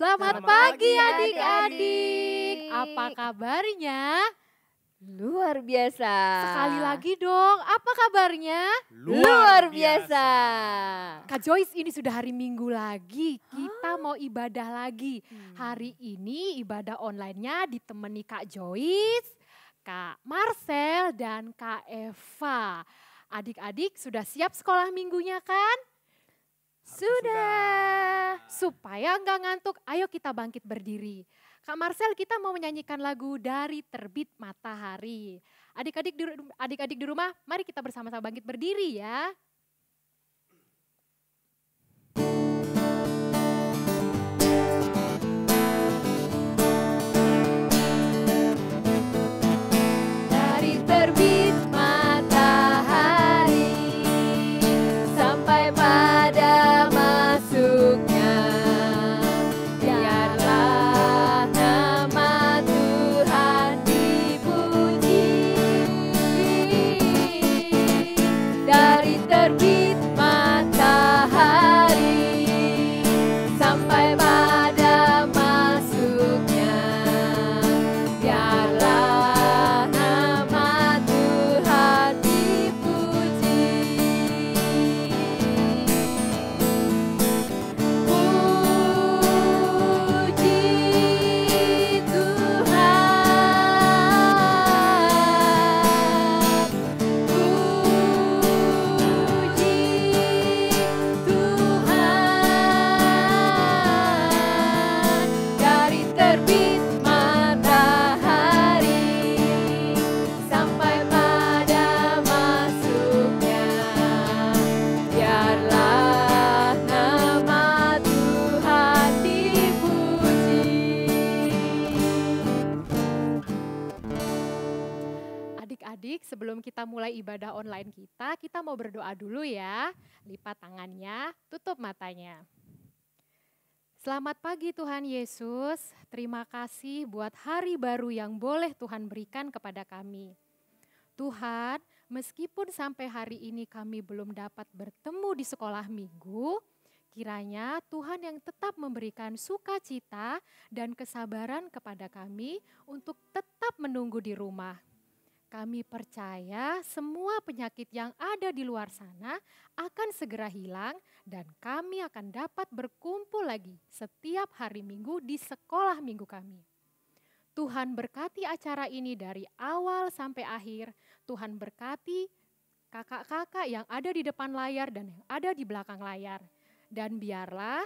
Selamat pagi adik-adik. Apa kabarnya? Luar biasa. Sekali lagi dong, apa kabarnya? Luar biasa. Kak Joyce, ini sudah hari Minggu lagi, kita mau ibadah lagi. Hari ini ibadah online-nya ditemani Kak Joyce, Kak Marcel, dan Kak Eva. Adik-adik sudah siap sekolah minggunya kan? Sudah. Supaya nggak ngantuk, ayo kita bangkit berdiri. Kak Marcel, kita mau menyanyikan lagu Dari Terbit Matahari. Adik-adik di rumah, mari kita bersama-sama bangkit berdiri ya. Dari terbit matahari sampai pada masuknya, biarlah nama Tuhan dipuji. Dari terbit matahari sampai pada masuknya, biarlah nama Tuhan dipuji. Puji Tuhan, dari terbit matahari sampai pada masuknya, biarlah nama Tuhan dipuji. Adik-adik, sebelum kita mulai ibadah online kita mau berdoa dulu ya. Lipat tangannya, tutup matanya. Selamat pagi Tuhan Yesus, terima kasih buat hari baru yang boleh Tuhan berikan kepada kami. Tuhan, meskipun sampai hari ini kami belum dapat bertemu di sekolah minggu, kiranya Tuhan yang tetap memberikan sukacita dan kesabaran kepada kami untuk tetap menunggu di rumah. Kami percaya semua penyakit yang ada di luar sana akan segera hilang dan kami akan dapat berkumpul lagi setiap hari Minggu di sekolah minggu kami. Tuhan berkati acara ini dari awal sampai akhir. Tuhan berkati kakak-kakak yang ada di depan layar dan yang ada di belakang layar. Dan biarlah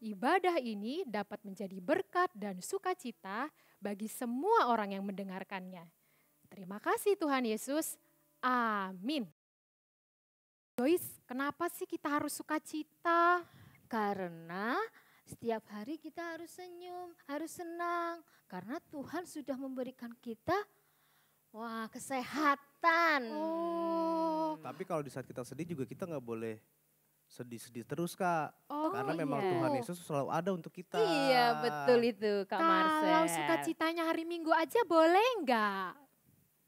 ibadah ini dapat menjadi berkat dan sukacita bagi semua orang yang mendengarkannya. Terima kasih Tuhan Yesus. Amin. Joyce, kenapa sih kita harus sukacita? Karena setiap hari kita harus senyum, harus senang. Karena Tuhan sudah memberikan kita kesehatan. Oh, Tapi kalau di saat kita sedih juga kita nggak boleh sedih-sedih terus Kak. oh Karena memang iya. Tuhan Yesus selalu ada untuk kita. Iya, betul itu Kak Marcel. kalau sukacitanya hari Minggu aja boleh nggak?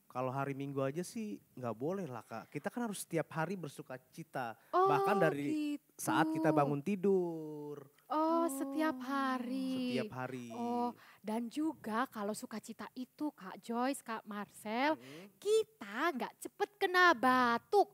Kalau hari Minggu aja sih nggak boleh lah Kak. Kita kan harus setiap hari bersuka cita. Oh, Bahkan dari gitu. saat kita bangun tidur. Oh, setiap hari. Setiap hari. Oh, dan juga kalau sukacita itu Kak Joyce, Kak Marcel, kita nggak cepet kena batuk.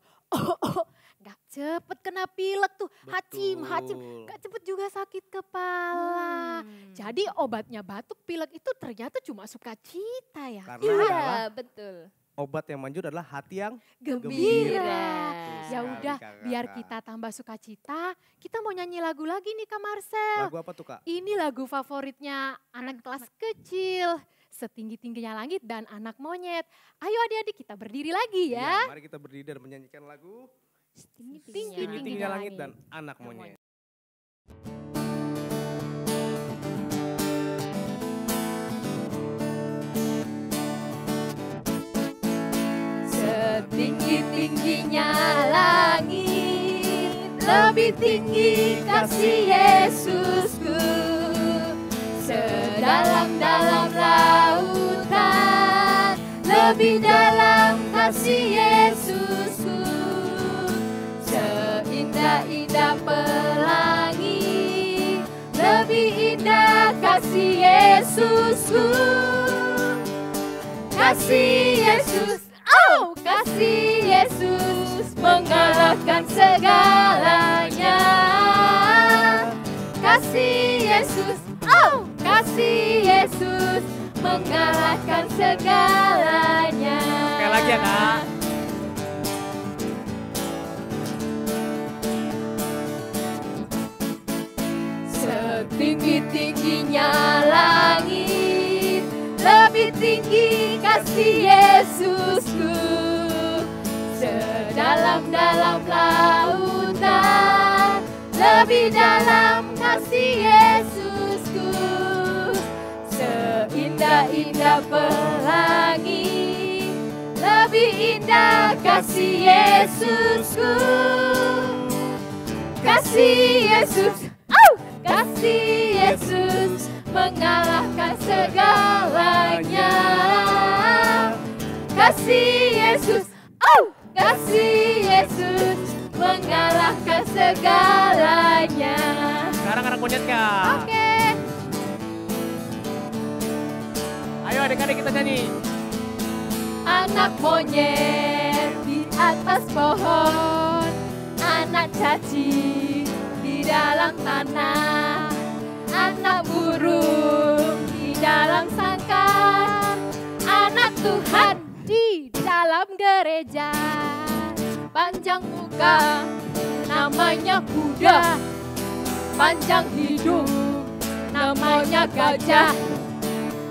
Nggak cepet kena pilek tuh, hacim, Betul. nggak cepet juga sakit kepala. Jadi obatnya batuk pilek itu ternyata cuma sukacita ya. Karena Iya, adalah betul. obat yang manjur adalah hati yang Gembira. Betul Ya sekali, udah, Kakak. biar kita tambah sukacita, kita mau nyanyi lagu lagi nih Kak Marcel. Lagu apa tuh Kak? Ini lagu favoritnya anak kelas kecil, Setinggi-tingginya Langit dan Anak Monyet. Ayo adik-adik kita berdiri lagi ya. Iya, mari kita berdiri dan menyanyikan lagu Tinggi-tingginya Tinggi-tingginya Langit dan Anak Monyet. Setinggi-tingginya langit, lebih tinggi kasih Yesusku. Sedalam-dalam lautan, lebih dalam kasih Yesusku. Seindah-indah pelangi, lebih indah kasih Yesusku. Kasih Yesus, oh kasih Yesus mengalahkan segalanya. Kasih Yesus, oh kasih Yesus mengalahkan segalanya. Sekali lagi ya Kak. Setinggi-tingginya langit, lebih tinggi kasih Yesusku. Sedalam-dalam lautan, lebih dalam kasih Yesusku. Seindah-indah pelangi, lebih indah kasih Yesusku. Kasih Yesus, kasih Yesus mengalahkan segalanya. Kasih Yesus, oh kasih Yesus mengalahkan segalanya. Sekarang anak monyet Kak. Oke. Ayo adik-adik kita nyanyi. Anak monyet di atas pohon, anak cacing di dalam tanah, anak burung di dalam sangkar, anak Tuhan di dalam gereja. Panjang muka namanya kuda, panjang hidung namanya gajah,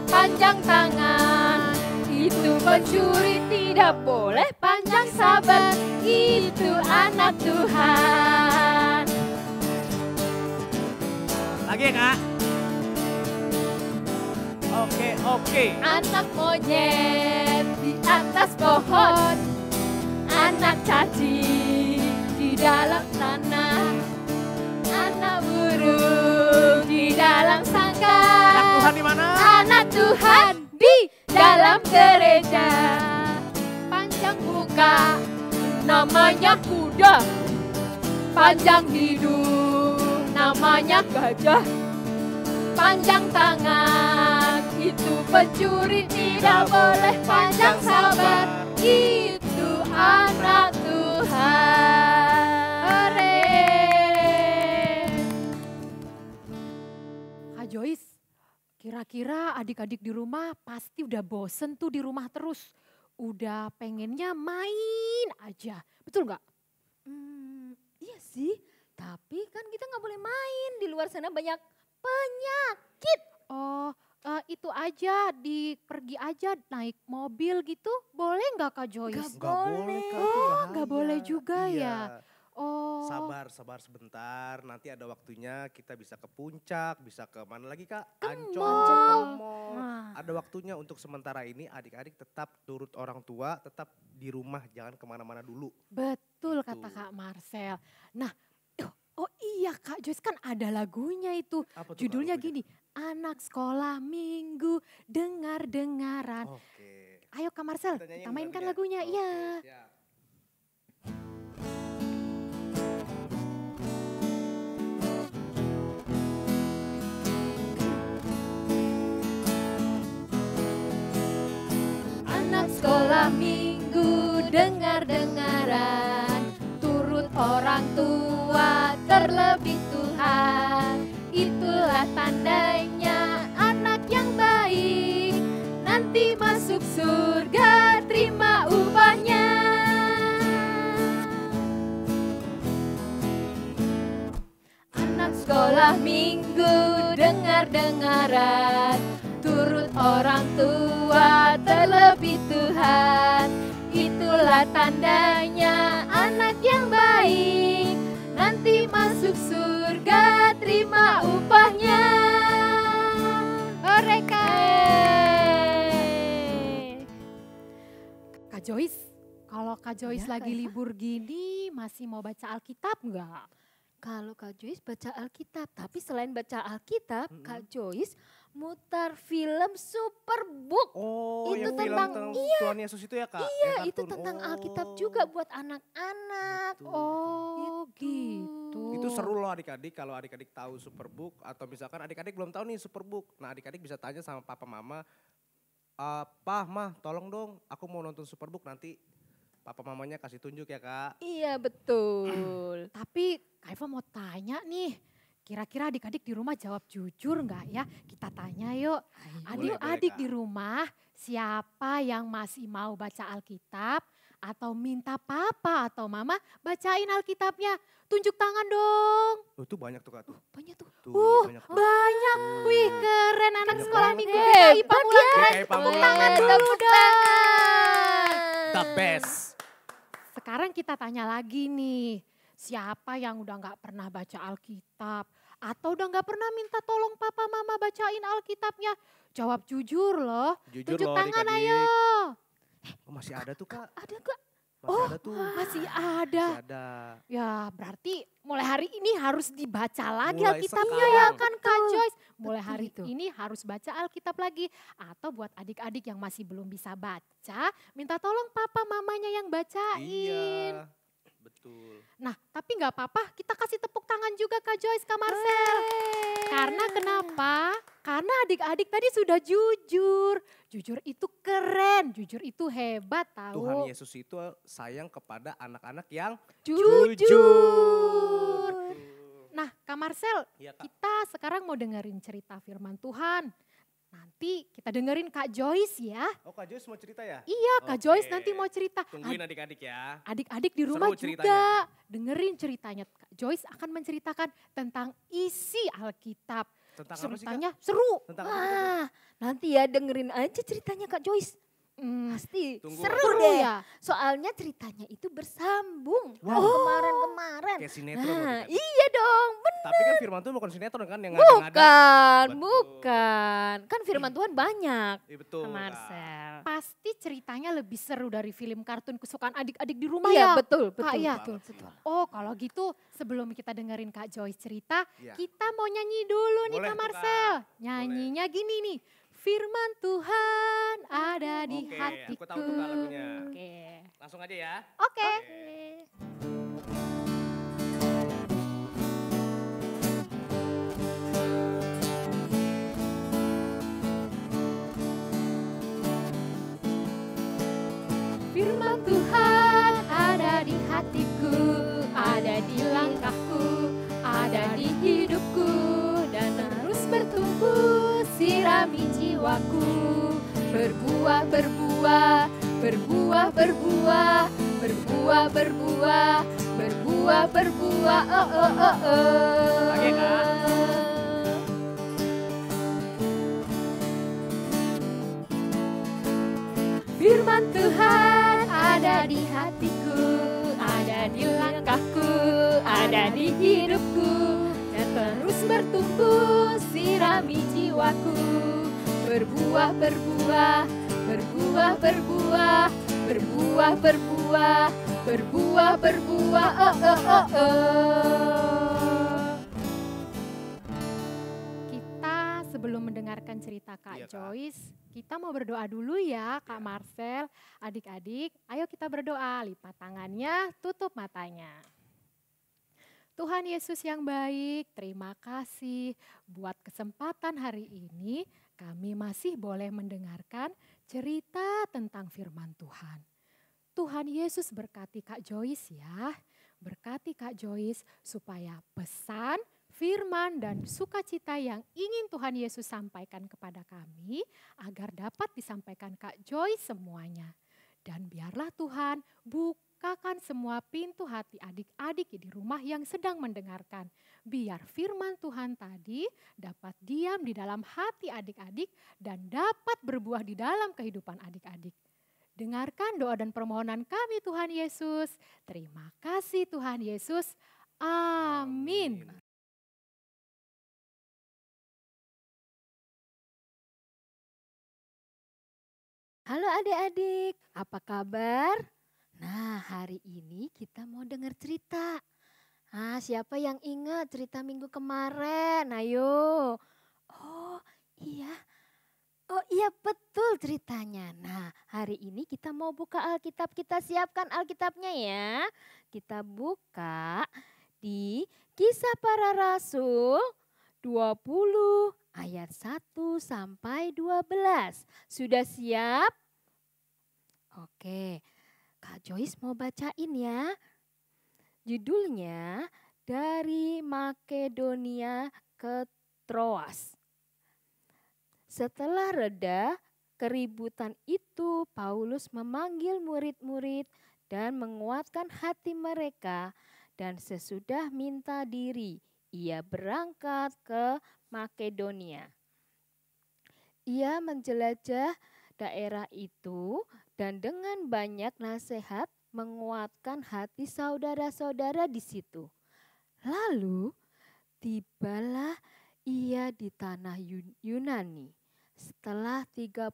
panjang tangan itu pencuri, tidak boleh panjang sabar, itu anak Tuhan. Lagi ya Kak. Oke. Anak monyet di atas pohon, anak cacing di dalam tanah, anak burung di dalam sangkar. Anak Tuhan di mana? Anak Tuhan di dalam gereja. Panjang muka namanya kuda, panjang hidung namanya gajah, panjang tangan itu pencuri, tidak boleh panjang sabar, itu anak Tuhan. Hore. Kak Joyce, kira-kira adik-adik di rumah pasti udah bosen tuh di rumah terus. Udah pengennya main aja, betul nggak? Iya sih, tapi kan kita nggak boleh main, di luar sana banyak penyakit. Oh, itu aja, pergi aja naik mobil gitu, boleh nggak Kak Joyce? Nggak Nggak boleh Kak, itu Oh, bahaya. nggak boleh juga Iya. ya? Oh, Sabar sebentar, nanti ada waktunya kita bisa ke puncak, bisa ke mana lagi Kak? Ke Ancol, mall. ke mall. Nah. Ada waktunya untuk sementara ini adik-adik tetap turut orang tua, tetap di rumah, jangan kemana-mana dulu. betul Gitu. kata Kak Marcel. Nah, oh iya Kak Joyce kan ada lagunya itu. Apa tuh, Kak, Judulnya lagunya? gini, Anak Sekolah Minggu Dengar-dengaran. Oke. Ayo Kak Marcel, Kita nyanyiin kita mainkan lagunya? lagunya. Iya. Oke, siap. Anak sekolah minggu dengar-dengaran, turut orang tua terlebih Tuhan. Itulah tandanya anak yang baik, nanti masuk surga terima upahnya. Anak sekolah minggu dengar-dengaran, turut orang tua terlebih Tuhan. Itulah tandanya anak yang baik, nanti masuk surga terima upahnya. Mereka. Kak Joyce, kalau Kak Joyce Ya, lagi Kak Eva. libur gini masih mau baca Alkitab nggak? Kalau Kak Joyce baca Alkitab, tapi selain baca Alkitab, Kak Joyce mutar film Superbook. Oh, Itu yang film tentang Tuhan Yesus itu ya Kak? Iya, Yang itu kartun. tentang Oh. Alkitab juga buat anak-anak. Betul. oh gitu. Itu seru loh adik-adik kalau adik-adik tahu Superbook atau misalkan adik-adik belum tahu nih Superbook. Nah adik-adik bisa tanya sama papa mama, "Pah, Mah tolong dong aku mau nonton Superbook nanti." Papa mamanya kasih tunjuk ya Kak. Iya, betul. Tapi Kak Eva mau tanya nih, kira-kira adik-adik di rumah jawab jujur nggak ya? Kita tanya yuk. Boleh, Adik-adik Kak. di rumah, siapa yang masih mau baca Alkitab? Atau minta papa atau mama bacain Alkitabnya? Tunjuk tangan dong. Oh, itu banyak tuh Kak tuh. Banyak tuh. Tuh, banyak tuh. Banyak. Tuh. Wih keren anak Banyak sekolah banget. minggu Hebat GKI Pamulang ya. keren. GKI Tepuk Pamulang. tangan Hebat. dulu dong. The best. Sekarang kita tanya lagi nih, siapa yang udah nggak pernah baca Alkitab? Atau udah nggak pernah minta tolong papa mama bacain Alkitabnya? Jawab jujur loh, Jujur tunjuk loh tangan adik-adik. ayo. Oh, masih ada tuh Kak. Ada gak? Masih ada tuh. Masih ada. Masih ada. Ya berarti mulai hari ini harus dibaca lagi Mulai Alkitabnya sekarang. ya kan Kak Joyce? Mulai Betul hari itu. ini harus baca Alkitab lagi. Atau buat adik-adik yang masih belum bisa baca, minta tolong papa mamanya yang bacain. Iya. Betul. Nah, tapi nggak apa-apa, kita kasih tepuk tangan juga Kak Joyce, Kak Marcel. Karena kenapa? Karena adik-adik tadi sudah jujur. Jujur itu keren, jujur itu hebat tahu. Tuhan Yesus itu sayang kepada anak-anak yang Jujur. jujur. Betul. Nah, Kak Marcel, Iya Kak. kita sekarang mau dengerin cerita firman Tuhan. Nanti kita dengerin Kak Joyce ya. Oh Kak Joyce mau cerita ya? Iya, Kak Oke. Joyce nanti mau cerita. Tungguin adik-adik ya. Adik-adik di rumah Seru juga dengerin ceritanya. Kak Joyce akan menceritakan tentang isi Alkitab. Tentang apa sih Kak? Ceritanya seru. Tentang apa tuh, Kak? Wah, nanti ya dengerin aja ceritanya Kak Joyce. Pasti Tunggu. seru Seru deh. ya. Soalnya ceritanya itu bersambung. Wow. Kemarin-kemarin. Kayak sinetron. Nah, berarti kan? iya dong. Tapi kan firman Tuhan bukan sinetron kan yang ngada-ngada. Bukan, Betul. bukan. Kan firman Tuhan banyak. Iya betul. Kak Kak. Marcel. Pasti ceritanya lebih seru dari film kartun kesukaan adik-adik di rumah Iya, ya. betul, Kak, betul, iya. betul, Banget sih. betul. Oh kalau gitu sebelum kita dengerin Kak Joyce cerita, Iya. kita mau nyanyi dulu nih Boleh Kak tuh, Marcel. Kak. Nyanyinya gini nih. Firman Tuhan ada di Oke, hatiku. aku tahu tuh Kak lagunya. Oke. Langsung aja ya. Oke. Firman Tuhan ada di hatiku, ada di langkahku, ada di hidupku, dan terus bertumbuh sirami jiwaku. Berbuah, berbuah, berbuah, berbuah, berbuah, berbuah, berbuah, berbuah, oh, oh, oh, oh. Lagi, Kak. Firman Tuhan ada di hatiku, ada di langkahku, ada di hidupku, dan terus bertumbuh sirami jiwaku. Berbuah, berbuah, berbuah, berbuah, berbuah, berbuah, berbuah, berbuah, oh, oh, oh, oh. Kita sebelum mendengarkan cerita Kak Iya, Kak. Joyce, kita mau berdoa dulu ya Kak Iya. Marcel. Adik-adik, ayo kita berdoa, lipat tangannya, tutup matanya. Tuhan Yesus yang baik, terima kasih buat kesempatan hari ini kami masih boleh mendengarkan cerita tentang firman Tuhan. Tuhan Yesus berkati Kak Joyce ya, berkati Kak Joyce supaya pesan, firman dan sukacita yang ingin Tuhan Yesus sampaikan kepada kami agar dapat disampaikan Kak Joyce semuanya. Dan biarlah Tuhan bukakan semua pintu hati adik-adik di rumah yang sedang mendengarkan. Biar firman Tuhan tadi dapat diam di dalam hati adik-adik dan dapat berbuah di dalam kehidupan adik-adik. Dengarkan doa dan permohonan kami Tuhan Yesus. Terima kasih Tuhan Yesus. Amin. Halo adik-adik, apa kabar? Nah, hari ini kita mau dengar cerita. Siapa yang ingat cerita minggu kemarin? Ayo. Oh, iya. Oh iya betul ceritanya. Nah hari ini kita mau buka Alkitab, kita siapkan Alkitabnya ya. Kita buka di Kisah Para Rasul 20 ayat 1 sampai 12. Sudah siap? Oke, Kak Joyce mau bacain ya. Judulnya Dari Makedonia ke Troas. Setelah reda keributan itu, Paulus memanggil murid-murid dan menguatkan hati mereka, dan sesudah minta diri, ia berangkat ke Makedonia. Ia menjelajah daerah itu dan dengan banyak nasihat menguatkan hati saudara-saudara di situ. Lalu tibalah ia di tanah Yunani. Setelah 30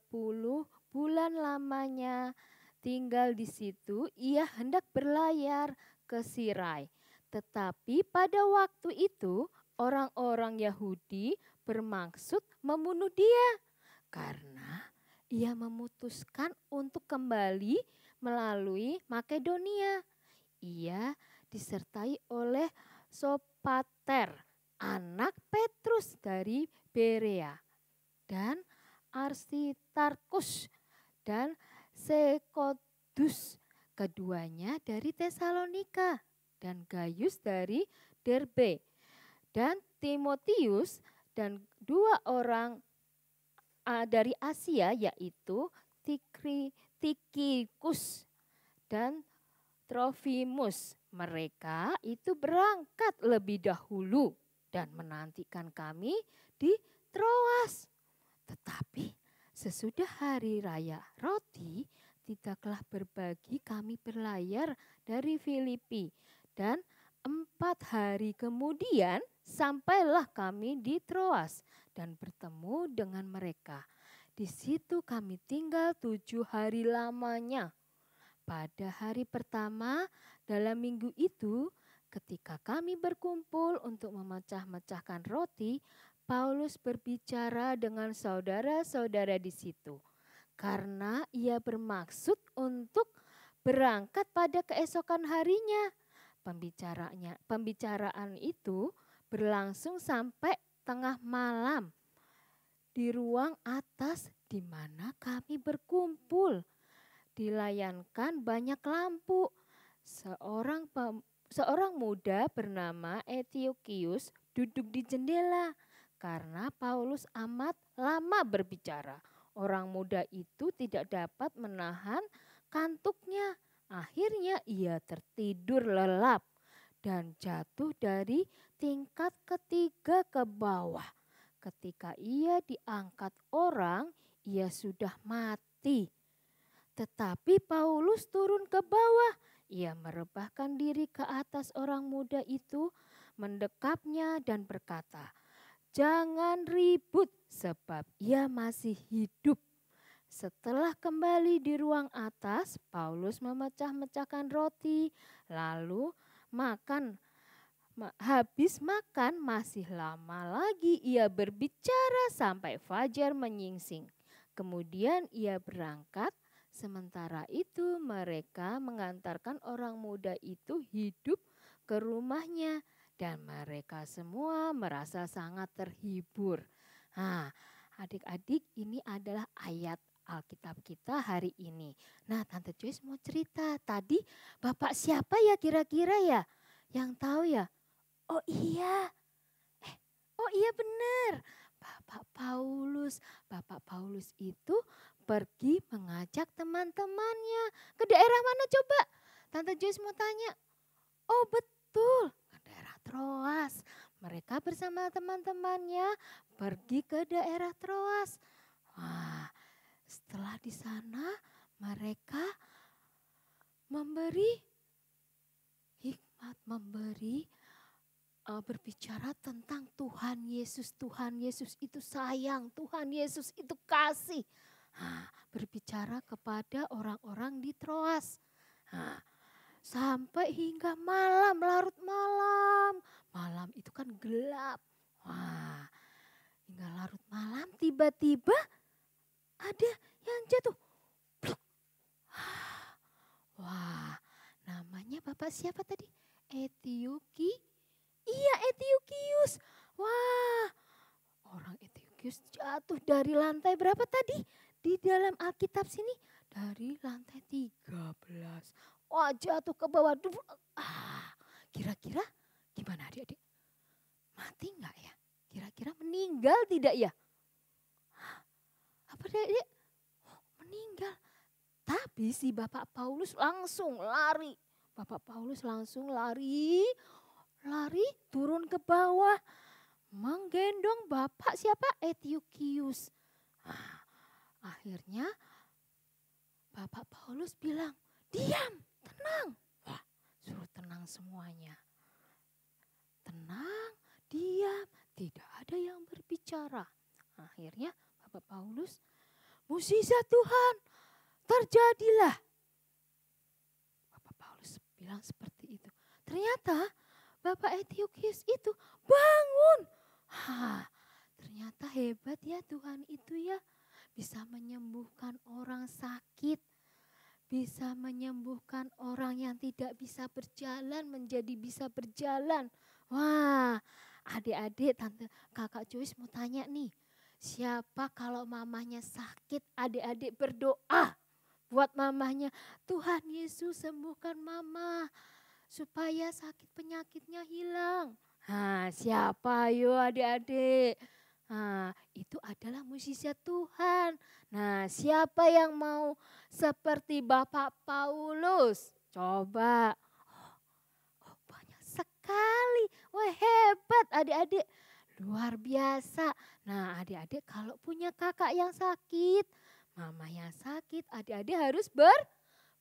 bulan lamanya tinggal di situ, ia hendak berlayar ke Sirai. Tetapi pada waktu itu orang-orang Yahudi bermaksud membunuh dia karena ia memutuskan untuk kembali melalui Makedonia. Ia disertai oleh Sopater, anak Petrus dari Berea, dan Aristarkus dan Sekodus, keduanya dari Tesalonika, dan Gaius dari Derbe, dan Timotius, dan 2 orang dari Asia yaitu Tikikus dan Trofimus. Mereka itu berangkat lebih dahulu dan menantikan kami di Troas. Tetapi sesudah hari raya roti, tidaklah berbagi kami berlayar dari Filipi. Dan 4 hari kemudian sampailah kami di Troas dan bertemu dengan mereka. Di situ kami tinggal 7 hari lamanya. Pada hari pertama dalam minggu itu, ketika kami berkumpul untuk memecah-mecahkan roti, Paulus berbicara dengan saudara-saudara di situ. Karena ia bermaksud untuk berangkat pada keesokan harinya. Pembicaraan itu berlangsung sampai tengah malam di ruang atas di mana kami berkumpul. Dilayankan banyak lampu. Seorang muda bernama Etiokius duduk di jendela karena Paulus amat lama berbicara. Orang muda itu tidak dapat menahan kantuknya. Akhirnya ia tertidur lelap dan jatuh dari tingkat ketiga ke bawah. Ketika ia diangkat orang, ia sudah mati. Tetapi Paulus turun ke bawah. Ia merebahkan diri ke atas orang muda itu, mendekapnya dan berkata, "Jangan ribut sebab ia masih hidup." Setelah kembali di ruang atas, Paulus memecah-mecahkan roti, lalu makan. Habis makan masih lama lagi ia berbicara sampai fajar menyingsing. Kemudian ia berangkat. Sementara itu mereka mengantarkan orang muda itu hidup ke rumahnya dan mereka semua merasa sangat terhibur. Nah, adik-adik, ini adalah ayat Alkitab kita hari ini. Nah, Tante Joyce mau cerita. Tadi Bapak siapa ya kira-kira ya? Yang tahu ya? Oh iya benar. Bapak Paulus itu pergi mengajak teman-temannya. Ke daerah mana coba? Tante Joyce mau tanya. Oh betul, ke daerah Troas. Mereka bersama teman-temannya pergi ke daerah Troas. Wah, setelah di sana mereka memberi hikmat, berbicara tentang Tuhan Yesus. Tuhan Yesus itu sayang, Tuhan Yesus itu kasih. Berbicara kepada orang-orang di Troas. Sampai hingga malam, larut malam. Malam itu kan gelap. Hingga larut malam tiba-tiba ada yang jatuh. Pluk. Wah, namanya Bapak siapa tadi? Iya, Etiokius. Wah, orang Etiokius jatuh dari lantai berapa tadi? Di dalam Alkitab sini dari lantai 13. Wah, jatuh ke bawah. Kira-kira gimana adik-adik? Mati enggak ya? Kira-kira meninggal tidak ya? Apa adik-adik? Oh, meninggal. Tapi si Bapak Paulus langsung lari. Bapak Paulus langsung lari turun ke bawah. Menggendong Bapak siapa? Etiokius. Akhirnya Bapak Paulus bilang, diam, tenang. Wah, suruh tenang semuanya. Tenang, diam, tidak ada yang berbicara. Akhirnya Bapak Paulus, mukjizat Tuhan terjadilah. Bapak Paulus bilang seperti itu. Ternyata Bapak Etiokius itu bangun. Ternyata hebat ya Tuhan itu ya. Bisa menyembuhkan orang sakit. Bisa menyembuhkan orang yang tidak bisa berjalan menjadi bisa berjalan. Wah, adik-adik, tante, kakak Joyce mau tanya nih. Siapa kalau mamanya sakit, adik-adik berdoa buat mamanya. Tuhan Yesus sembuhkan mama supaya sakit penyakitnya hilang. Siapa ayo adik-adik? Itu adalah mukjizat Tuhan. Nah, siapa yang mau seperti Bapak Paulus? Coba. Oh, banyak sekali. Wah, hebat adik-adik. Luar biasa. Nah, adik-adik kalau punya kakak yang sakit, mama yang sakit, adik-adik harus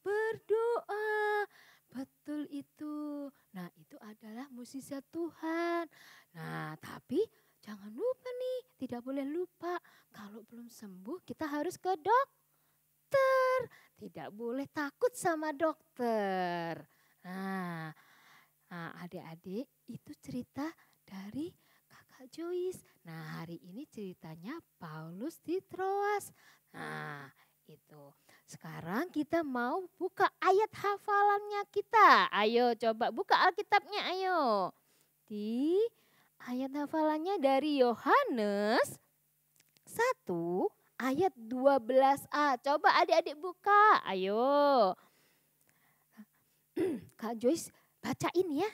berdoa. Betul itu. Nah, itu adalah mukjizat Tuhan. Nah, tapi jangan lupa nih, tidak boleh lupa. Kalau belum sembuh kita harus ke dokter. Tidak boleh takut sama dokter. Nah, adik-adik itu cerita dari kakak Joyce. Nah, hari ini ceritanya Paulus di Troas. Nah, itu. Sekarang kita mau buka ayat hafalannya kita. Ayo coba buka Alkitabnya ayo. Di ayat hafalannya dari Yohanes 1 ayat 12a. Coba adik-adik buka. Ayo. Kak Joyce bacain ya.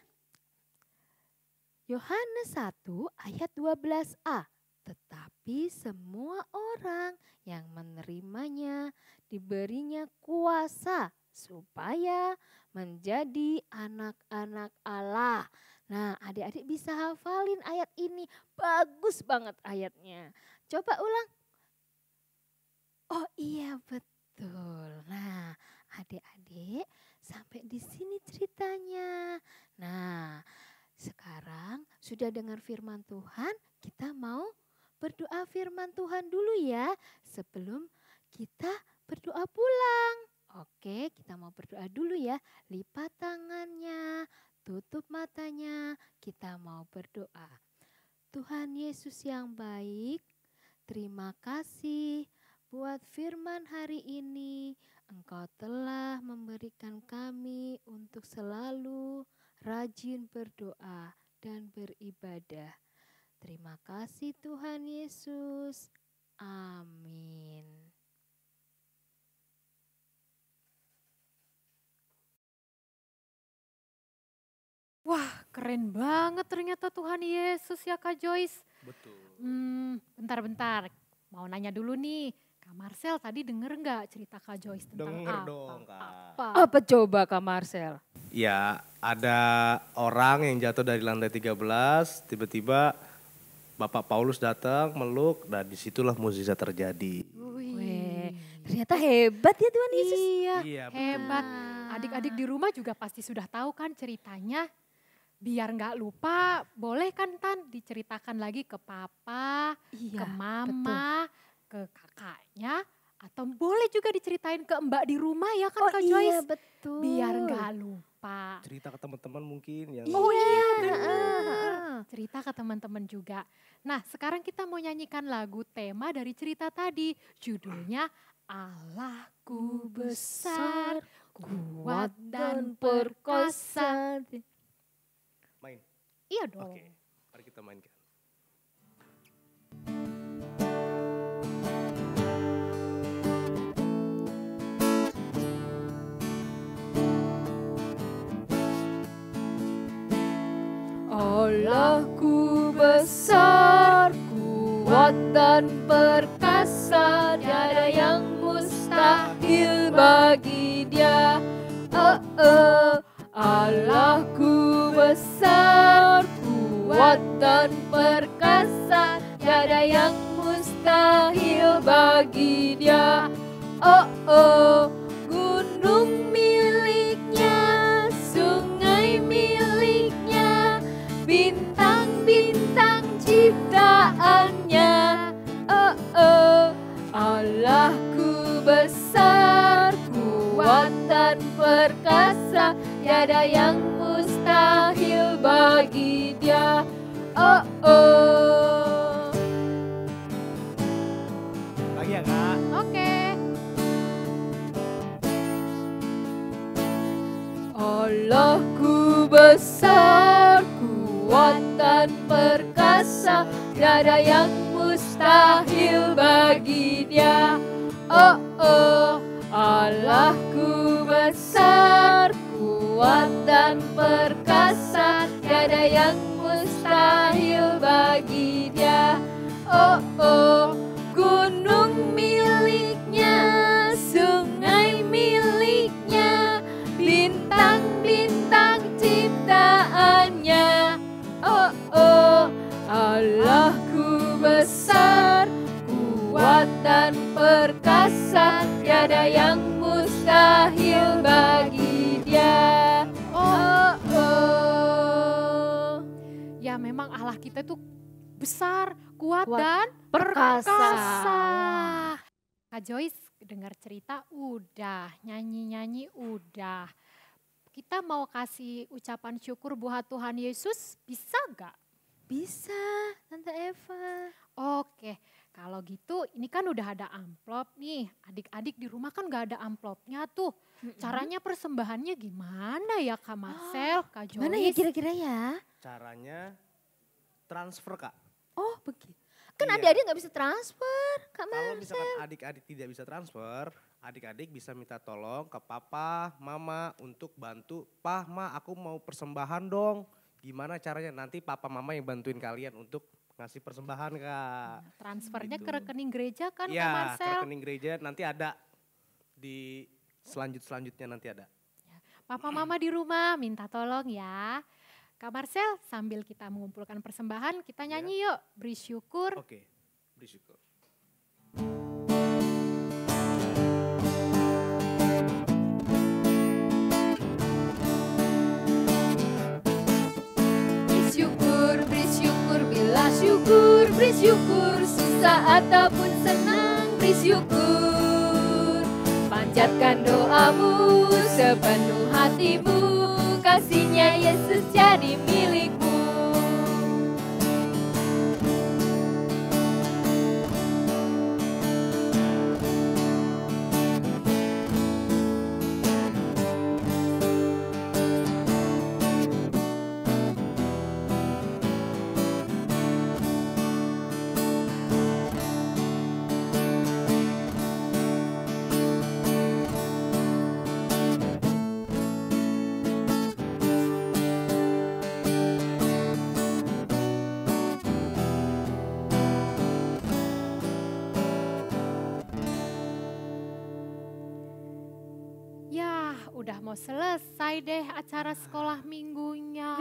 Yohanes 1 ayat 12a. Tetapi semua orang yang menerimanya diberinya kuasa supaya menjadi anak-anak Allah. Nah, adik-adik bisa hafalin ayat ini. Bagus banget ayatnya. Coba ulang. Oh iya betul. Nah, adik-adik sampai di sini ceritanya. Nah, sekarang sudah dengar firman Tuhan, kita mau berdoa firman Tuhan dulu ya sebelum kita berdoa pulang. Oke, kita mau berdoa dulu ya. Lipat tangannya, tutup matanya, kita mau berdoa. Tuhan Yesus yang baik, terima kasih buat firman hari ini. Engkau telah memberikan kami untuk selalu rajin berdoa dan beribadah. Terima kasih Tuhan Yesus. Amin. Wah, keren banget ternyata Tuhan Yesus ya Kak Joyce. Betul. Bentar-bentar, mau nanya dulu nih. Kak Marcel tadi denger nggak cerita Kak Joyce tentang Denger apa? dong, Kak. Apa coba Kak Marcel? Ya, ada orang yang jatuh dari lantai 13, tiba-tiba Bapak Paulus datang meluk dan disitulah mukjizat terjadi. Weh, ternyata hebat ya Tuhan Yesus. Iya, hebat. Adik-adik di rumah juga pasti sudah tahu kan ceritanya. Biar nggak lupa, boleh kan Tan diceritakan lagi ke papa, ke mama, ke kakaknya, Atau boleh juga diceritain ke Mbak di rumah ya kan Oh Kak iya Joyce? betul. Biar nggak lupa. Cerita ke teman-teman mungkin yang Oh iya Iya, benar. heeh. Cerita ke teman-teman juga. Nah sekarang kita mau nyanyikan lagu tema dari cerita tadi. Judulnya Allahku besar, kuat dan perkasa. main. Iya dong. Oke, mari kita mainkan. Allahku besar, kuat dan perkasa, tiada yang mustahil bagi Dia. Allahku besar, kuat dan perkasa, tiada yang mustahil bagi Dia. Gunung miliknya, sungai miliknya, bintang-bintang ciptaannya. Allahku besar, kuat dan perkasa, tiada yang mustahil bagi Dia. Lagi ya Kak. Oke. Allahku besar, kuat dan perkasa, tiada yang mustahil bagi Dia. Allahku besar, kuat dan perkasa, tiada yang mustahil bagi Dia. Gunung miliknya, sungai miliknya, bintang-bintang ciptaannya. Allahku besar, kuat dan perkasa, tiada yang mustahil bagi Dia. Ya memang Allah kita tuh besar, kuat, Kuat, dan perkasa. perkasa. Kak Joyce dengar cerita udah, nyanyi-nyanyi udah. Kita mau kasih ucapan syukur buat Tuhan Yesus, bisa gak? Bisa, Tante Eva. Oke, kalau gitu ini kan udah ada amplop nih. Adik-adik di rumah kan gak ada amplopnya tuh. Caranya persembahannya gimana ya Kak Marcel, Kak Joyce? Gimana ya kira-kira ya? Caranya transfer Kak. Oh begitu. Kan Iya. adik-adik gak bisa transfer, Kak Kalau Marcel. misalkan adik-adik tidak bisa transfer, adik-adik bisa minta tolong ke papa, mama untuk bantu. Pah, ma aku mau persembahan dong. Gimana caranya? Nanti papa mama yang bantuin kalian untuk ngasih persembahan Kak. Transfernya Gitu. ke rekening gereja kan Kak Iya, ke Marcel? rekening gereja nanti ada di selanjutnya nanti ada. Papa mama di rumah minta tolong ya. Kak Marcel sambil kita mengumpulkan persembahan kita nyanyi yuk. Beri syukur. Oke, beri syukur. Beri syukur, bila syukur, beri syukur, susah ataupun senang, beri syukur. Panjatkan doamu sepenuh hatimu, kasihnya Yesus jadi milikmu. Ya udah mau selesai deh acara sekolah minggunya.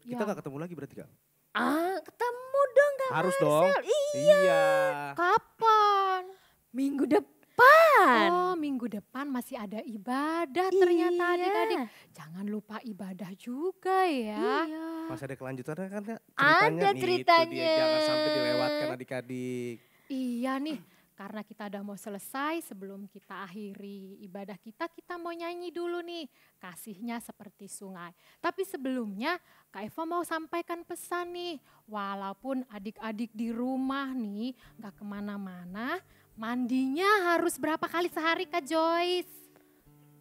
Ya. Kita gak ketemu lagi berarti Kak? Ketemu dong Kak Harus Marcel. dong. Iya. Kapan? Minggu depan. Oh minggu depan masih ada ibadah ternyata Iya. adik-adik. Jangan lupa ibadah juga ya. Iya. Masih ada kelanjutannya kan Kak? Ada Nih, itu ceritanya. dia. Jangan sampai dilewatkan adik-adik. Iya nih karena kita udah mau selesai, sebelum kita akhiri ibadah kita mau nyanyi dulu nih, kasihnya seperti sungai. Tapi sebelumnya Kak Eva mau sampaikan pesan nih, walaupun adik-adik di rumah nih gak kemana-mana, mandinya harus berapa kali sehari Kak Joyce?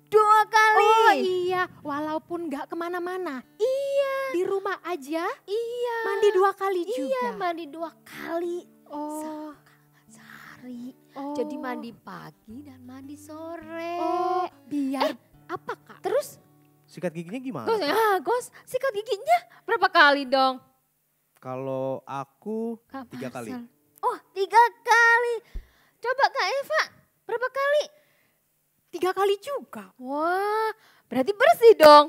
2 kali. Oh iya, walaupun gak kemana-mana. Iya. Di rumah aja Iya. mandi 2 kali juga? Iya, mandi 2 kali Oh. sehari. Oh. Jadi mandi pagi dan mandi sore. Oh, biar apa Kak? Terus Sikat giginya gimana? Gos, sikat giginya berapa kali dong? Kalau aku Kak 3 kali. Marcel. Oh, 3 kali. Coba Kak Eva, berapa kali? 3 kali juga. Wah, berarti bersih dong.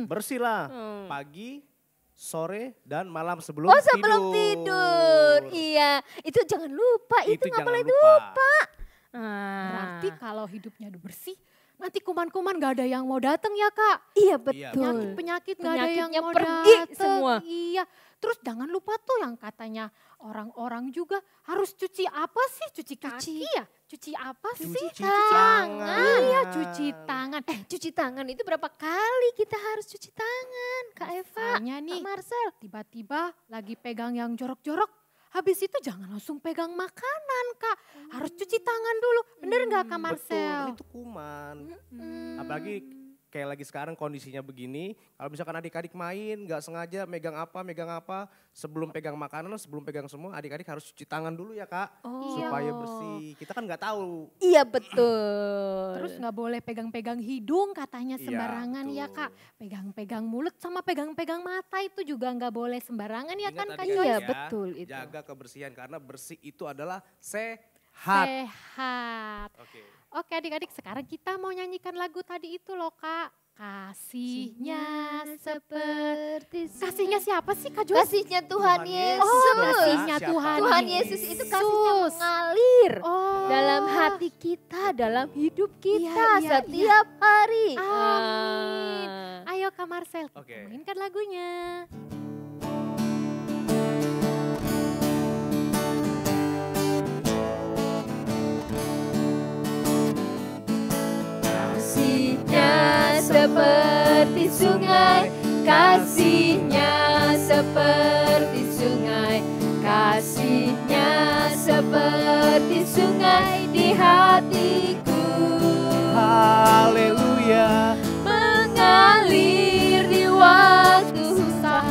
Bersih lah. Hmm. Pagi, sore, dan malam sebelum Oh, sebelum tidur. Iya, itu jangan lupa, itu nggak jangan boleh lupa. lupa. Berarti kalau hidupnya udah bersih, nanti kuman-kuman gak ada yang mau datang ya Kak. Iya Iya, betul. Penyakit-penyakit gak ada yang Penyakitnya mau pergi datang. semua. Iya, terus jangan lupa tuh yang katanya orang-orang juga harus cuci apa sih? Cuci kaki ya? Cuci apa sih? Cuci tangan. Iya, cuci tangan. Cuci tangan itu berapa kali kita harus cuci tangan, Kak Eva, Misalnya nih, Kak Marcel? tiba-tiba lagi pegang yang jorok-jorok, habis itu jangan langsung pegang makanan Kak. Harus cuci tangan dulu, bener gak Kak Marcel? Betul, itu kuman. Apalagi kayak lagi sekarang kondisinya begini, kalau misalkan adik-adik main gak sengaja megang apa, sebelum pegang makanan, sebelum pegang semua, adik-adik harus cuci tangan dulu ya Kak. Supaya bersih, kita kan gak tahu. Iya betul. Terus nggak boleh pegang-pegang hidung katanya Iya, sembarangan ya betul. Kak. Pegang-pegang mulut sama pegang-pegang mata itu juga nggak boleh sembarangan ya Ingat kan Kak adik-adik Joyce? Iya, ya, betul itu. jaga kebersihan karena bersih itu adalah sehat. Sehat. Oke. Oke adik-adik, sekarang kita mau nyanyikan lagu tadi itu loh Kak. Kasihnya seperti... Kasihnya siapa sih Kak Joyce? Kasihnya Tuhan Tuhan Yesus. Yesus. Oh, Siapa? kasihnya Siapa? Tuhan Tuhan Yesus itu kasihnya Yesus. mengalir Oh. dalam hati kita, dalam hidup kita Iya, iya, setiap hari. Amin. Ah. Ayo Kak Marcel, kita Oke. mainkan lagunya. Kasihnya seperti sungai, kasihnya seperti sungai, kasihnya seperti sungai di hatiku. Haleluya. Mengalir di waktu susah,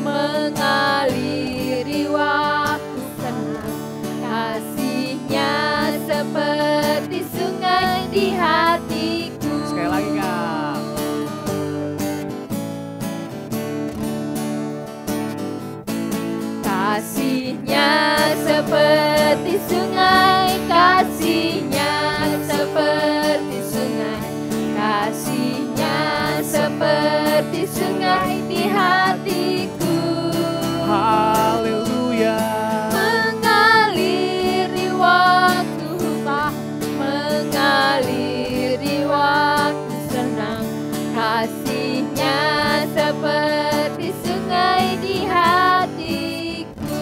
mengalir di waktu senang, kasihnya seperti sungai di hatiku. Sekali lagi Kak. Kasihnya seperti sungai, kasihnya seperti sungai, kasihnya seperti sungai di hatiku. Haleluya. Mengalir di waktu susah, mengalir di waktu senang, kasihnya seperti sungai di hatiku.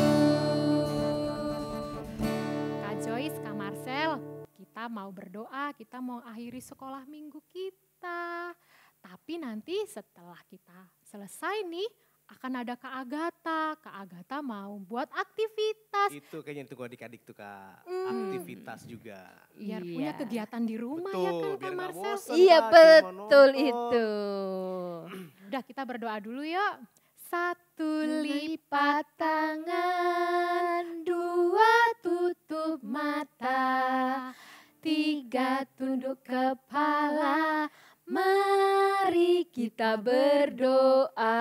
Kak Joyce, Kak Marcel, kita mau berdoa, kita mau akhiri sekolah minggu kita. Tapi nanti setelah kita selesai nih, akan ada Kak Agatha. Kak Agatha mau buat aktivitas. Itu kayaknya tunggu adik-adik tuh Kak. Aktivitas juga. Biar Iya. punya kegiatan di rumah ya kan Betul, Kak biar nggak Marcel. bosan. Iya Kak, cuma betul nonton. itu. Udah kita berdoa dulu yuk. 1 Lipat tangan, 2 tutup mata, 3 tunduk kepala, mari kita berdoa.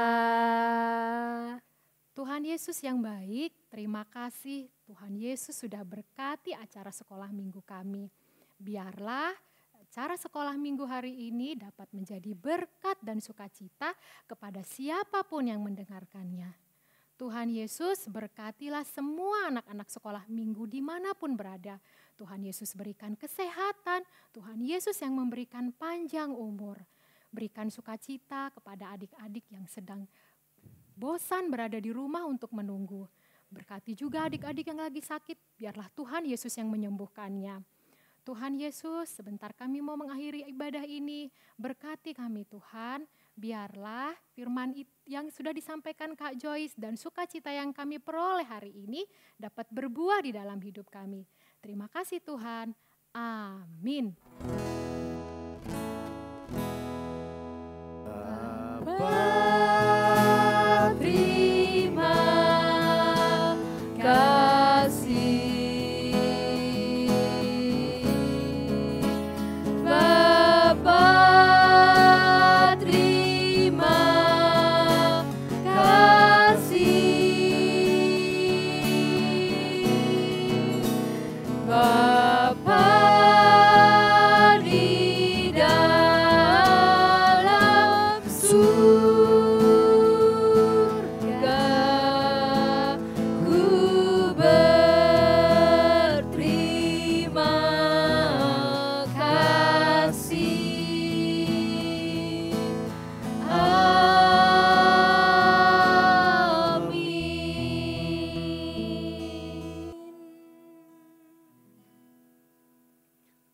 Tuhan Yesus yang baik, terima kasih Tuhan Yesus sudah berkati acara sekolah minggu kami. Biarlah acara sekolah minggu hari ini dapat menjadi berkat dan sukacita kepada siapapun yang mendengarkannya. Tuhan Yesus berkatilah semua anak-anak sekolah minggu dimanapun berada. Tuhan Yesus berikan kesehatan, Tuhan Yesus yang memberikan panjang umur. Berikan sukacita kepada adik-adik yang sedang bosan berada di rumah untuk menunggu. Berkati juga adik-adik yang lagi sakit, biarlah Tuhan Yesus yang menyembuhkannya. Tuhan Yesus, sebentar kami mau mengakhiri ibadah ini. Berkati kami Tuhan, biarlah firman yang sudah disampaikan Kak Joyce dan sukacita yang kami peroleh hari ini dapat berbuah di dalam hidup kami. Terima kasih Tuhan. Amin. Bapa, terima kasih. Bapa, terima kasih. Bapa di dalam surga, ku berterima kasih. Amin.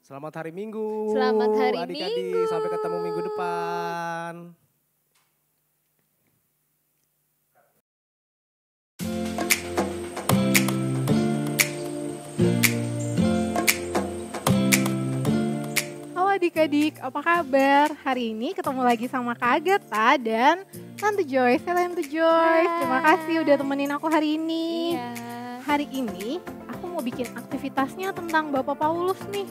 Selamat hari Minggu. Selamat hari adik-adik. Minggu. Sampai ketemu minggu depan. Halo adik-adik, apa kabar? Hari ini ketemu lagi sama Kak Agatha dan Tante Joyce. Halo Tante Joyce, terima kasih udah temenin aku hari ini. Iya. Hari ini aku mau bikin aktivitasnya tentang Bapak Paulus nih.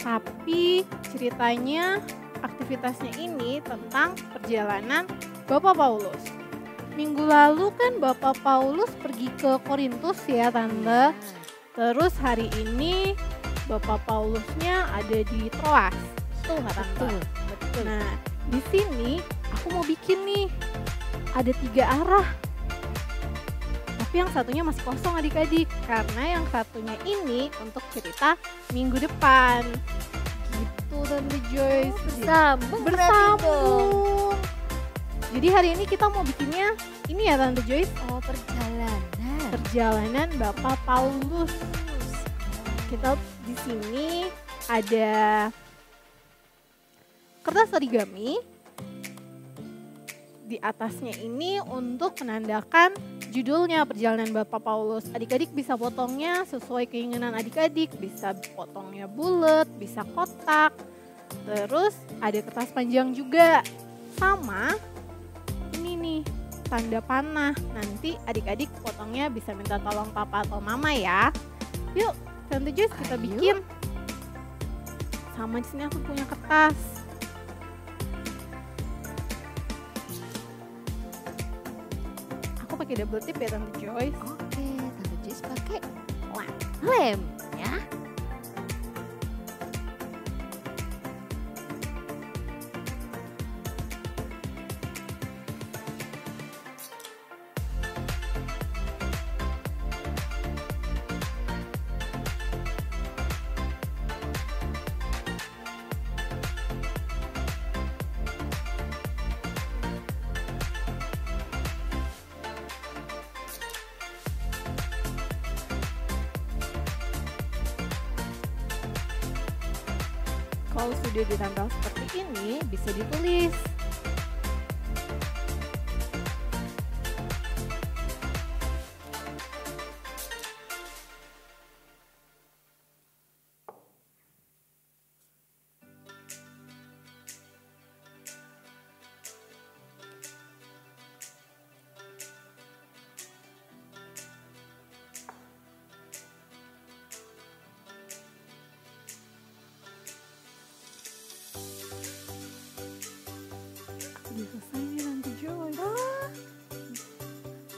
Tapi ceritanya aktivitasnya ini tentang perjalanan Bapak Paulus. Minggu lalu kan Bapak Paulus pergi ke Korintus ya Tante. Terus hari ini Bapak Paulusnya ada di Troas. Betul nggak Tante? Betul. Nah, di sini aku mau bikin nih ada 3 arah. Tapi yang satunya masih kosong adik-adik karena yang satunya ini untuk cerita minggu depan. Gitu Tante Joyce. Bersambung. Jadi hari ini kita mau bikinnya ini ya Tante Joyce, Oh, perjalanan. perjalanan Bapak Paulus. Kita di sini ada kertas origami. Di atasnya ini untuk menandakan judulnya perjalanan Bapak Paulus. Adik-adik bisa potongnya sesuai keinginan adik-adik. Bisa potongnya bulat, bisa kotak. Terus ada kertas panjang juga. Sama ini nih tanda panah. Nanti adik-adik potongnya bisa minta tolong papa atau mama ya. Yuk Tante Joyce kita Ayo. bikin. Sama di sini aku punya kertas. Aku pakai double tip ya Tante Joyce. Oke, Tante Joyce pakai lem ya. Kalau sudah ditempel seperti ini, bisa ditulis. Udah selesai nih Tante Joyce.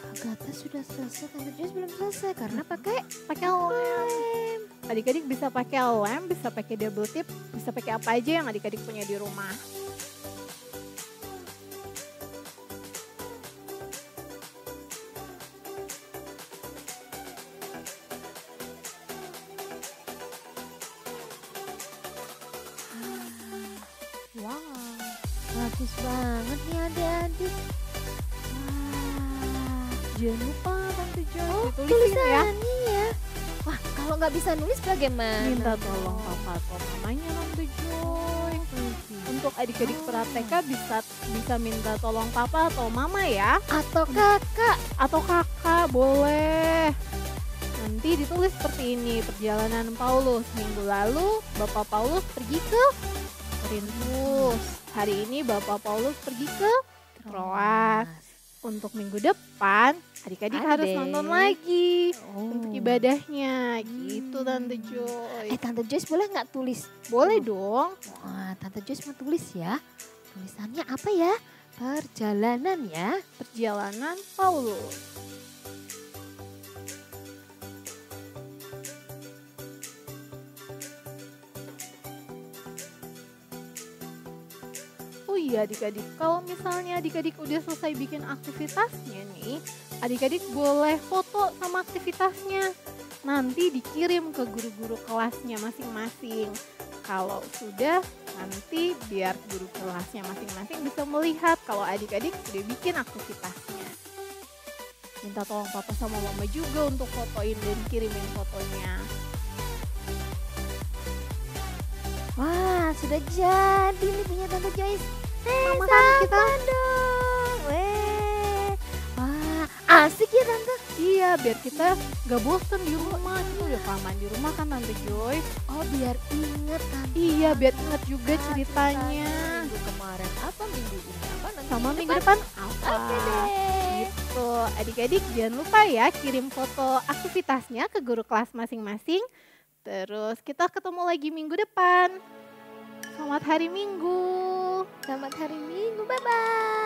Agatha sudah selesai, Tante Joyce belum selesai karena pakai Pakai lem. Adik-adik bisa pakai lem, bisa pakai double tip, bisa pakai apa aja yang adik-adik punya di rumah. Wow, bagus banget nih adik-adik. Wah, Jangan lupa Tante Joy Oh, ditulisin ya. tulisannya ya. Wah, kalau nggak bisa nulis bagaimana? Minta tolong papa atau mamanya Tante Joy. Untuk adik-adik praktek bisa minta tolong papa atau mama ya. Atau kakak. Atau kakak boleh. Nanti ditulis seperti ini, perjalanan Paulus. Minggu lalu Bapak Paulus pergi ke Korintus. Hari ini Bapak Paulus pergi ke Troas. Untuk minggu depan adik-adik Ada harus deh. nonton lagi Oh. untuk ibadahnya. Gitu Tante Joy. Tante Joyce boleh nggak tulis? Boleh dong. Wah, Tante Joyce mau tulis ya. Tulisannya apa ya? Perjalanan ya. Perjalanan Paulus. Oh iya adik-adik, kalau misalnya adik-adik udah selesai bikin aktivitasnya nih, adik-adik boleh foto sama aktivitasnya. Nanti dikirim ke guru-guru kelasnya masing-masing. Kalau sudah, nanti biar guru kelasnya masing-masing bisa melihat kalau adik-adik sudah bikin aktivitasnya. Minta tolong papa sama mama juga untuk fotoin dan kirimin fotonya. Wah, sudah jadi nih punya Tante Joyce. Sama-sama kita. dong. Weh. Wah, asik ya Tante. Iya, biar kita gak bosen di rumah. Kita udah kelamaan di rumah kan Tante Joy. Oh, biar inget Tante. Iya, biar ingat juga ceritanya. Minggu kemarin apa, minggu ini apa, nanti Sama minggu depan apa. Oke deh. Gitu, adik-adik jangan lupa ya kirim foto aktivitasnya ke guru kelas masing-masing. Terus kita ketemu lagi minggu depan. Selamat hari Minggu. Selamat hari Minggu. Bye-bye.